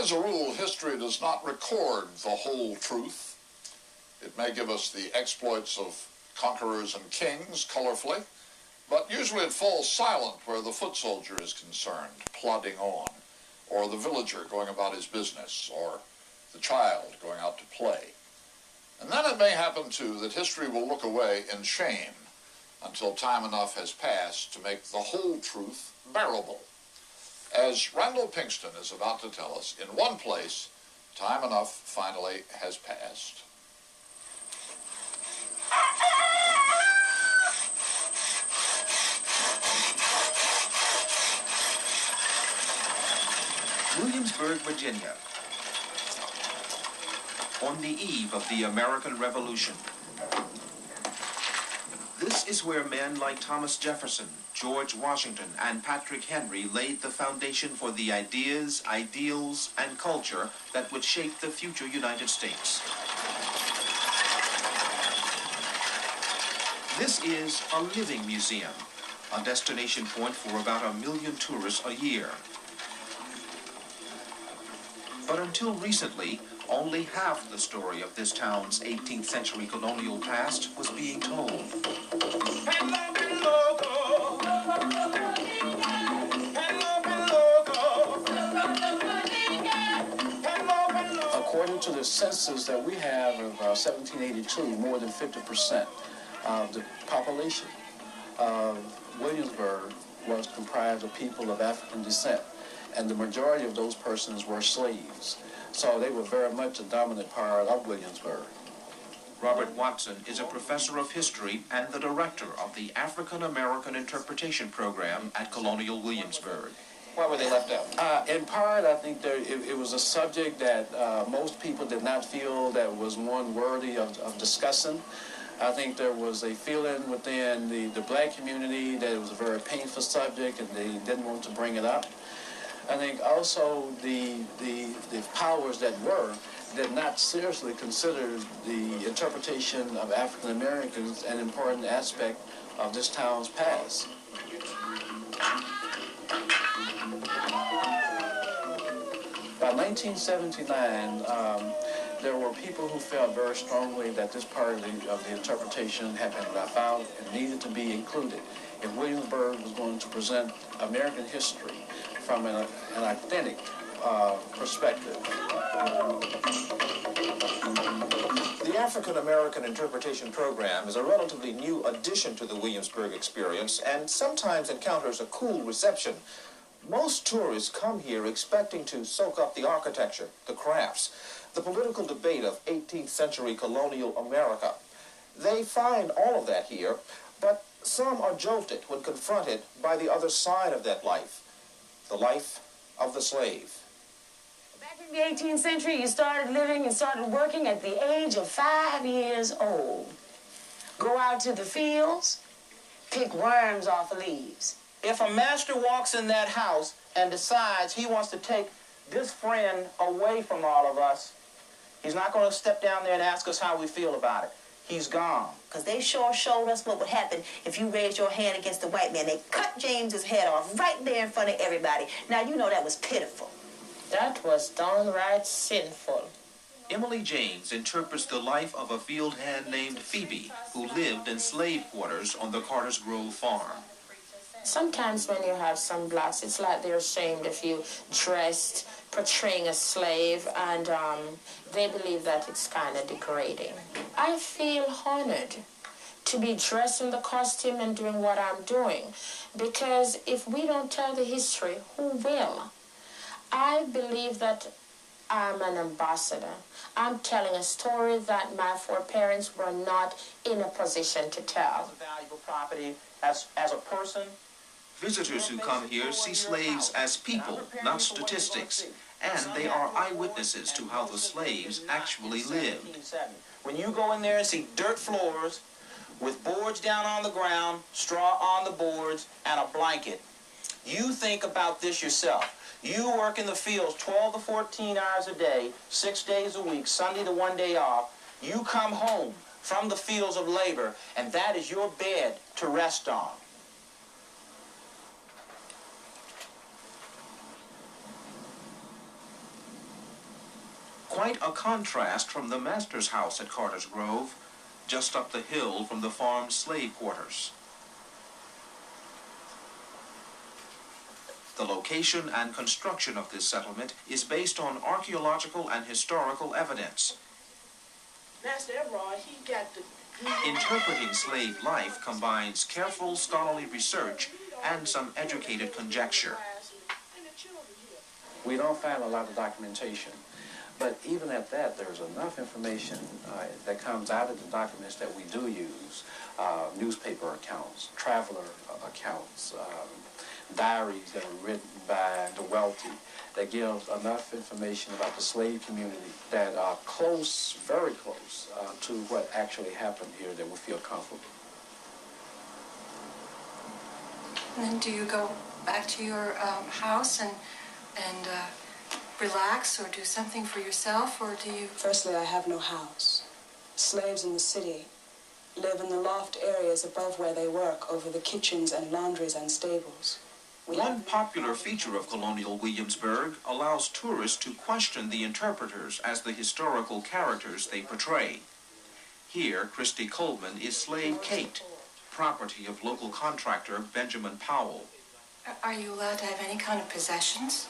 As a rule, history does not record the whole truth. It may give us the exploits of conquerors and kings colorfully, but usually it falls silent where the foot soldier is concerned, plodding on, or the villager going about his business, or the child going out to play. And then it may happen, too, that history will look away in shame until time enough has passed to make the whole truth bearable. As Randall Pinkston is about to tell us, in one place, time enough finally has passed. Williamsburg, Virginia, on the eve of the American Revolution. This is where men like Thomas Jefferson, George Washington, and Patrick Henry laid the foundation for the ideas, ideals, and culture that would shape the future United States. This is a living museum, a destination point for about 1 million tourists a year. But until recently, only half the story of this town's 18th century colonial past was being told. According to the census that we have of 1782, more than 50% of the population of Williamsburg was comprised of people of African descent, and the majority of those persons were slaves. So they were very much a dominant part of Williamsburg. Robert Watson is a professor of history and the director of the African American Interpretation Program at Colonial Williamsburg. Why were they left out? In part, I think it was a subject that most people did not feel that was one worthy of discussing. I think there was a feeling within the black community that it was a very painful subject and they didn't want to bring it up. I think also the powers that were did not seriously consider the interpretation of African Americans an important aspect of this town's past. By 1979, there were people who felt very strongly that this part of the interpretation had been left out and needed to be included if Williamsburg was going to present American history from an authentic perspective. The African American Interpretation Program is a relatively new addition to the Williamsburg experience and sometimes encounters a cool reception. Most tourists come here expecting to soak up the architecture, the crafts, the political debate of 18th century colonial America. They find all of that here, but some are jolted when confronted by the other side of that life, the life of the slave. Back in the 18th century, you started living and started working at the age of 5 years old. Go out to the fields, pick worms off the leaves. If a master walks in that house and decides he wants to take this friend away from all of us, he's not going to step down there and ask us how we feel about it. He's gone. Because they sure showed us what would happen if you raised your hand against the white man. They cut James's head off right there in front of everybody. Now, you know that was pitiful. That was downright sinful. Emily James interprets the life of a field hand named Phoebe, who lived in slave quarters on the Carter's Grove farm. Sometimes when you have some blacks, it's like they're ashamed if you dressed portraying a slave, and they believe that it's kind of degrading. I feel honored to be dressed in the costume and doing what I'm doing, because if we don't tell the history, who will? I believe that I'm an ambassador. I'm telling a story that my foreparents were not in a position to tell. Valuable property as a person. Visitors who come here see slaves as people, not statistics, and they are eyewitnesses to how the slaves actually lived. When you go in there and see dirt floors with boards down on the ground, straw on the boards, and a blanket, you think about this yourself. You work in the fields 12 to 14 hours a day, 6 days a week, Sunday to 1 day off. You come home from the fields of labor, and that is your bed to rest on. Quite a contrast from the master's house at Carter's Grove, just up the hill from the farm's slave quarters. The location and construction of this settlement is based on archaeological and historical evidence. Master Everard, he got the... Interpreting slave life combines careful scholarly research and some educated conjecture. We don't find a lot of documentation, but even at that, there's enough information that comes out of the documents that we do use, newspaper accounts, traveler accounts, diaries that are written by the wealthy, that give enough information about the slave community that are close, very close, to what actually happened here that we feel comfortable. And then do you go back to your house and relax or do something for yourself, or do you... Firstly, I have no house. Slaves in the city live in the loft areas above where they work, over the kitchens and laundries and stables. One popular feature of colonial Williamsburg allows tourists to question the interpreters as the historical characters they portray. Here, Christy Coleman is slave Kate, property of local contractor Benjamin Powell. Are you allowed to have any kind of possessions?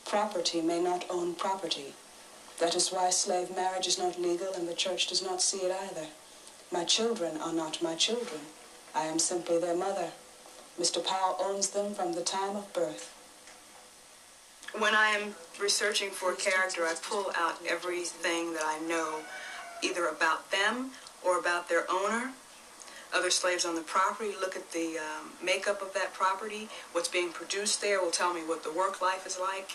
Property may not own property. That is why slave marriage is not legal and the church does not see it either. My children are not my children. I am simply their mother. Mr. Powell owns them from the time of birth. When I am researching for a character, I pull out everything that I know, either about them or about their owner, other slaves on the property, look at the makeup of that property, what's being produced there will tell me what the work life is like.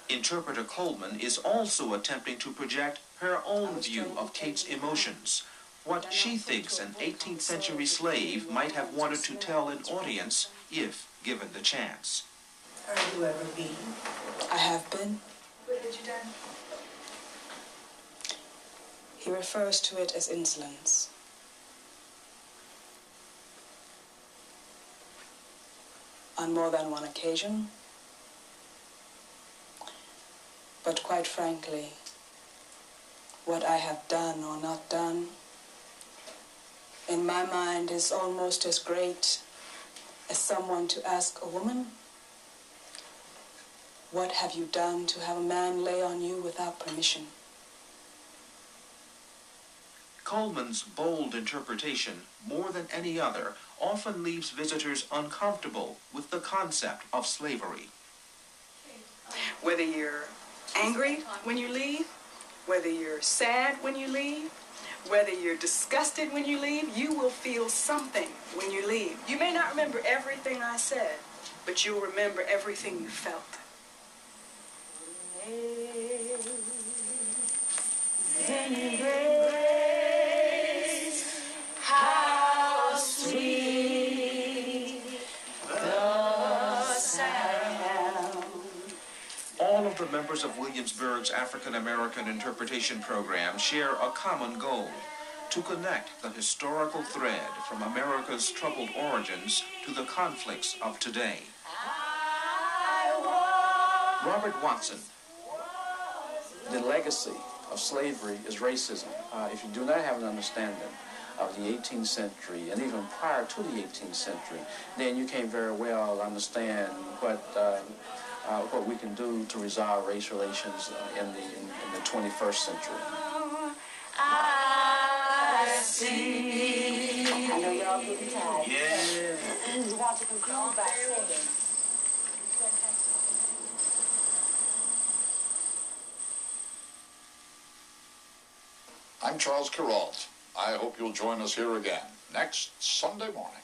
Interpreter Coleman is also attempting to project her own view of Kate's emotions, what she thinks an 18th century slave might have wanted to tell an audience if given the chance. Are you ever beaten? I have been. What had you done? He refers to it as insolence. On more than one occasion. But quite frankly, what I have done or not done, in my mind, is almost as great as someone to ask a woman, what have you done to have a man lay on you without permission? Coleman's bold interpretation, more than any other, often leaves visitors uncomfortable with the concept of slavery. Whether you're angry when you leave, whether you're sad when you leave, whether you're disgusted when you leave, you will feel something when you leave. You may not remember everything I said, but you'll remember everything you felt. How sweet the sound. All of the members of Williamsburg's African-American interpretation program share a common goal: to connect the historical thread from America's troubled origins to the conflicts of today. Robert Watson. The legacy of slavery is racism. If you do not have an understanding of the 18th century and even prior to the 18th century, then you can't very well understand what we can do to resolve race relations in the 21st century. I see. I know y'all getting tired. Yeah. You want to conclude by saying... I'm Charles Kuralt. I hope you'll join us here again next Sunday morning.